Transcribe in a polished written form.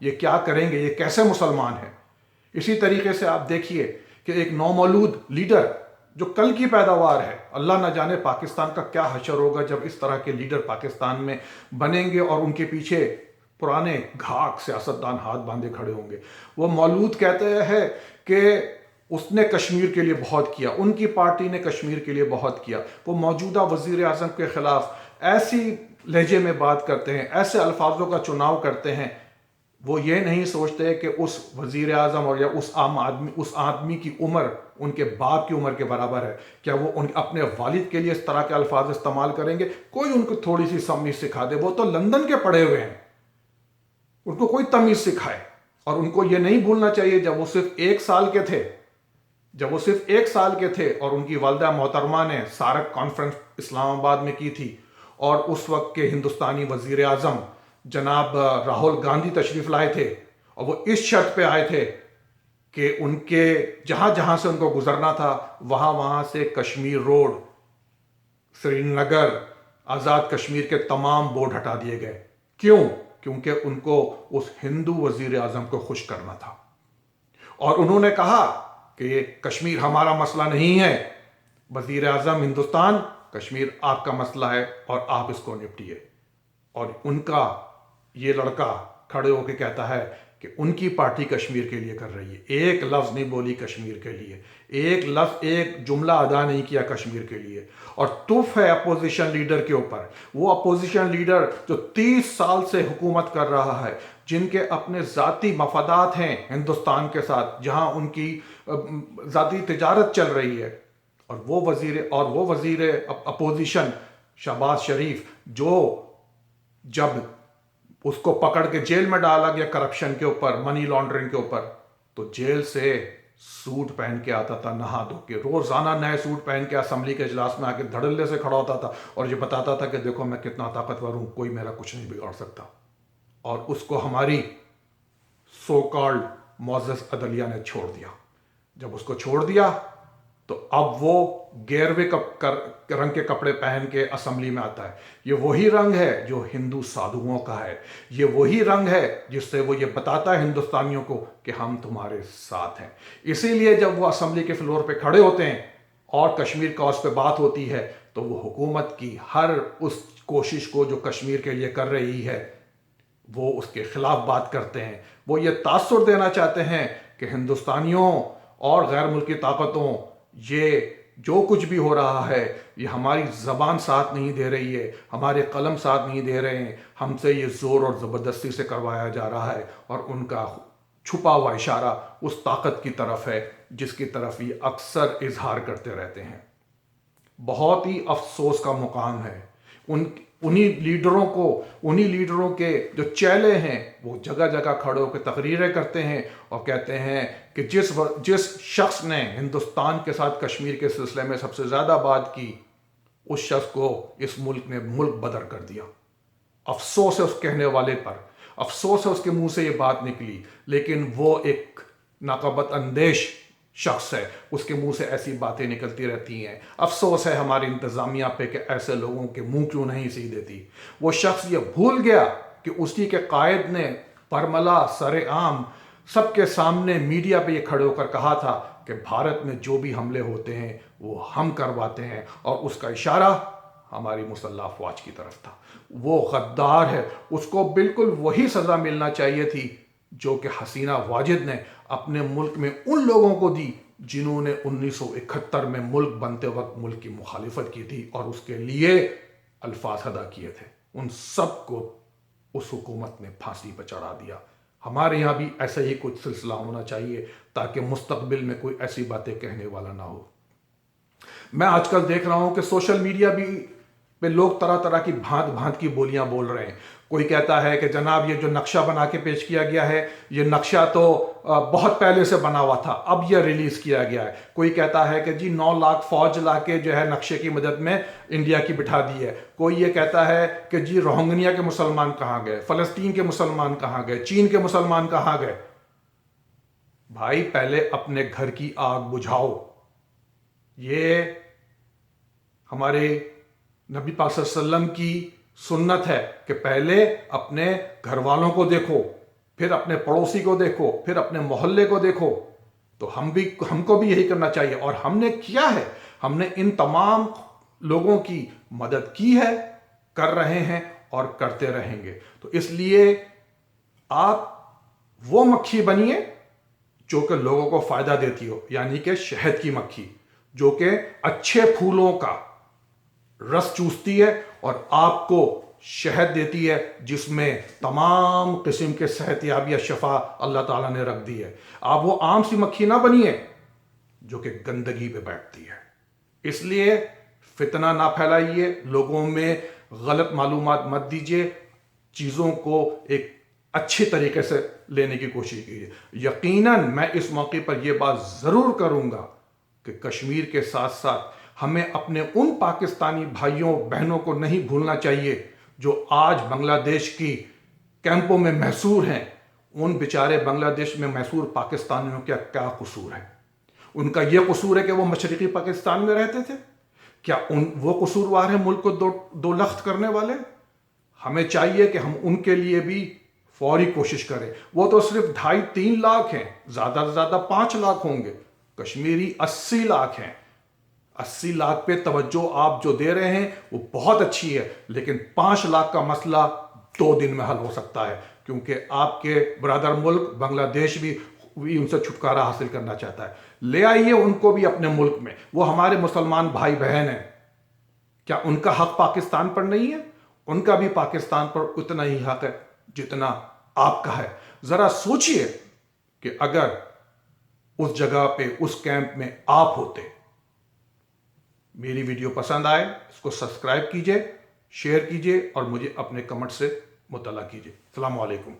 یہ کیا کریں گے، یہ کیسے مسلمان ہیں؟ اسی طریقے سے آپ دیکھیے کہ ایک نومولود لیڈر جو کل کی پیداوار ہے، اللہ نہ جانے پاکستان کا کیا حشر ہوگا جب اس طرح کے لیڈر پاکستان میں بنیں گے اور ان کے پیچھے پرانے گھاک سیاستدان ہاتھ باندھے کھڑے ہوں گے۔ وہ مولود کہتے ہیں کہ اس نے کشمیر کے لیے بہت کیا، ان کی پارٹی نے کشمیر کے لیے بہت کیا۔ وہ موجودہ وزیر اعظم کے خلاف ایسی لہجے میں بات کرتے ہیں، ایسے الفاظوں کا چناؤ کرتے ہیں۔ وہ یہ نہیں سوچتے کہ اس وزیر اعظم اور یا اس آدمی کی عمر ان کے باپ کی عمر کے برابر ہے، کیا وہ اپنے والد کے لیے اس طرح کے الفاظ استعمال کریں گے؟ کوئی ان کو تھوڑی سی تمیز سکھا دے، وہ تو لندن کے پڑھے ہوئے ہیں، ان کو کوئی تمیز سکھائے۔ اور ان کو یہ نہیں بھولنا چاہیے جب وہ صرف 1 سال کے تھے اور ان کی والدہ محترمہ نے سارک کانفرنس اسلام آباد میں کی تھی، اور اس وقت کے ہندوستانی وزیر اعظم جناب راہل گاندھی تشریف لائے تھے، اور وہ اس شرط پہ آئے تھے کہ ان کے جہاں سے ان کو گزرنا تھا وہاں سے کشمیر روڈ، سری نگر، آزاد کشمیر کے تمام بورڈ ہٹا دیے گئے۔ کیوں؟ کیونکہ ان کو اس ہندو وزیر اعظم کو خوش کرنا تھا، اور انہوں نے کہا کہ یہ کشمیر ہمارا مسئلہ نہیں ہے، وزیر اعظم ہندوستان، کشمیر آپ کا مسئلہ ہے اور آپ اس کو نپٹیے۔ اور ان کا یہ لڑکا کھڑے ہو کے کہتا ہے کہ ان کی پارٹی کشمیر کے لیے کر رہی ہے، ایک لفظ نہیں بولی کشمیر کے لیے، ایک جملہ ادا نہیں کیا کشمیر کے لیے۔ اور تف ہے اپوزیشن لیڈر کے اوپر، وہ اپوزیشن لیڈر جو 30 سال سے حکومت کر رہا ہے، جن کے اپنے ذاتی مفادات ہیں ہندوستان کے ساتھ، جہاں ان کی ذاتی تجارت چل رہی ہے، اور وہ وزیر اپوزیشن شہباز شریف، جو جب اس کو پکڑ کے جیل میں ڈالا گیا کرپشن کے اوپر، منی لانڈرنگ کے اوپر، تو جیل سے سوٹ پہن کے آتا تھا، نہا دھو کے، روزانہ نئے سوٹ پہن کے اسمبلی کے اجلاس میں آ کے دھڑلے سے کھڑا ہوتا تھا اور یہ بتاتا تھا کہ دیکھو میں کتنا طاقتور ہوں، کوئی میرا کچھ نہیں بگاڑ سکتا۔ اور اس کو ہماری سو کالڈ معزز عدلیہ نے چھوڑ دیا۔ جب اس کو چھوڑ دیا تو اب وہ گیروے رنگ کے کپڑے پہن کے اسمبلی میں آتا ہے۔ یہ وہی رنگ ہے جو ہندو سادھوؤں کا ہے، یہ وہی رنگ ہے جس سے وہ یہ بتاتا ہے ہندوستانیوں کو کہ ہم تمہارے ساتھ ہیں۔ اسی لیے جب وہ اسمبلی کے فلور پہ کھڑے ہوتے ہیں اور کشمیر کاز پہ بات ہوتی ہے تو وہ حکومت کی ہر اس کوشش کو جو کشمیر کے لیے کر رہی ہے وہ اس کے خلاف بات کرتے ہیں۔ وہ یہ تاثر دینا چاہتے ہیں کہ ہندوستانیوں اور غیر ملکی طاقتوں، یہ جو کچھ بھی ہو رہا ہے یہ ہماری زبان ساتھ نہیں دے رہی ہے، ہمارے قلم ساتھ نہیں دے رہے ہیں، ہم سے یہ زور اور زبردستی سے کروایا جا رہا ہے۔ اور ان کا چھپا ہوا اشارہ اس طاقت کی طرف ہے جس کی طرف یہ اکثر اظہار کرتے رہتے ہیں۔ بہت ہی افسوس کا مقام ہے انہی لیڈروں کے جو چیلے ہیں، وہ جگہ جگہ کھڑے ہو کے تقریریں کرتے ہیں اور کہتے ہیں کہ جس شخص نے ہندوستان کے ساتھ کشمیر کے سلسلے میں سب سے زیادہ بات کی، اس شخص کو اس ملک نے ملک بدر کر دیا۔ افسوس ہے اس کہنے والے پر، افسوس ہے اس کے منہ سے یہ بات نکلی، لیکن وہ ایک ناقابت اندیش شخص ہے، اس کے منہ سے ایسی باتیں نکلتی رہتی ہیں۔ افسوس ہے ہماری انتظامیہ پہ کہ ایسے لوگوں کے منہ کیوں نہیں سی دیتی۔ وہ شخص یہ بھول گیا کہ اسی کے قائد نے برملا سر عام سب کے سامنے میڈیا پہ یہ کھڑے ہو کر کہا تھا کہ بھارت میں جو بھی حملے ہوتے ہیں وہ ہم کرواتے ہیں، اور اس کا اشارہ ہماری مسلح افواج کی طرف تھا۔ وہ غدار ہے، اس کو بالکل وہی سزا ملنا چاہیے تھی جو کہ حسینہ واجد نے اپنے ملک میں ان لوگوں کو دی جنہوں نے 1971 میں ملک بنتے وقت ملک کی مخالفت کی تھی اور اس کے لیے الفاظ ادا کیے تھے۔ ان سب کو اس حکومت نے پھانسی پہ چڑھا دیا۔ ہمارے یہاں بھی ایسا ہی کچھ سلسلہ ہونا چاہیے تاکہ مستقبل میں کوئی ایسی باتیں کہنے والا نہ ہو۔ میں آج کل دیکھ رہا ہوں کہ سوشل میڈیا بھی پہ لوگ طرح طرح کی بھانت کی بولیاں بول رہے ہیں۔ کوئی کہتا ہے کہ جناب یہ جو نقشہ بنا کے پیش کیا گیا ہے یہ نقشہ تو بہت پہلے سے بنا ہوا تھا، اب یہ ریلیز کیا گیا ہے۔ کوئی کہتا ہے کہ جی 9 لاکھ فوج لا کے جو ہے نقشے کی مدد میں انڈیا کی بٹھا دی ہے۔ کوئی یہ کہتا ہے کہ جی روہنگیا کے مسلمان کہاں گئے، فلسطین کے مسلمان کہاں گئے، چین کے مسلمان کہاں گئے۔ بھائی پہلے اپنے گھر کی آگ بجھاؤ۔ یہ ہمارے نبی پاک صلی اللہ علیہ وسلم کی سنت ہے کہ پہلے اپنے گھر والوں کو دیکھو، پھر اپنے پڑوسی کو دیکھو، پھر اپنے محلے کو دیکھو. تو ہم کو بھی یہی کرنا چاہیے، اور ہم نے کیا ہے. ہم نے ان تمام لوگوں کی مدد کی ہے، کر رہے ہیں اور کرتے رہیں گے. تو اس لیے آپ وہ مکھی بنیے جو کہ لوگوں کو فائدہ دیتی ہو، یعنی کہ شہد کی مکھی جو کہ اچھے پھولوں کا رس چوستی ہے اور آپ کو شہد دیتی ہے جس میں تمام قسم کے صحت یابی یا شفا اللہ تعالیٰ نے رکھ دی ہے. آپ وہ عام سی مکھی نہ بنیے جو کہ گندگی پہ بیٹھتی ہے. اس لیے فتنہ نہ پھیلائیے، لوگوں میں غلط معلومات مت دیجیے، چیزوں کو ایک اچھی طریقے سے لینے کی کوشش کیجیے. یقیناً میں اس موقع پر یہ بات ضرور کروں گا کہ کشمیر کے ساتھ ساتھ ہمیں اپنے ان پاکستانی بھائیوں بہنوں کو نہیں بھولنا چاہیے جو آج بنگلہ دیش کی کیمپوں میں محصور ہیں. ان بیچارے بنگلہ دیش میں محصور پاکستانیوں کا کیا قصور ہے؟ ان کا یہ قصور ہے کہ وہ مشرقی پاکستان میں رہتے تھے؟ کیا وہ قصوروار ہیں ملک کو دو لخت کرنے والے؟ ہمیں چاہیے کہ ہم ان کے لیے بھی فوری کوشش کریں. وہ تو صرف 2.5-3 لاکھ ہیں، زیادہ سے زیادہ 5 لاکھ ہوں گے. کشمیری 80 لاکھ ہیں. 80 لاکھ پہ توجہ آپ جو دے رہے ہیں وہ بہت اچھی ہے، لیکن 5 لاکھ کا مسئلہ 2 دن میں حل ہو سکتا ہے، کیونکہ آپ کے برادر ملک بنگلہ دیش بھی ان سے چھٹکارا حاصل کرنا چاہتا ہے. لے آئیے ان کو بھی اپنے ملک میں. وہ ہمارے مسلمان بھائی بہن ہیں. کیا ان کا حق پاکستان پر نہیں ہے؟ ان کا بھی پاکستان پر اتنا ہی حق ہے جتنا آپ کا ہے. ذرا سوچئے کہ اگر اس جگہ پہ اس کیمپ میں آپ ہوتے. میری ویڈیو پسند آئے اس کو سبسکرائب کیجئے، شیئر کیجئے اور مجھے اپنے کمنٹ سے مطلع کیجئے. السلام علیکم.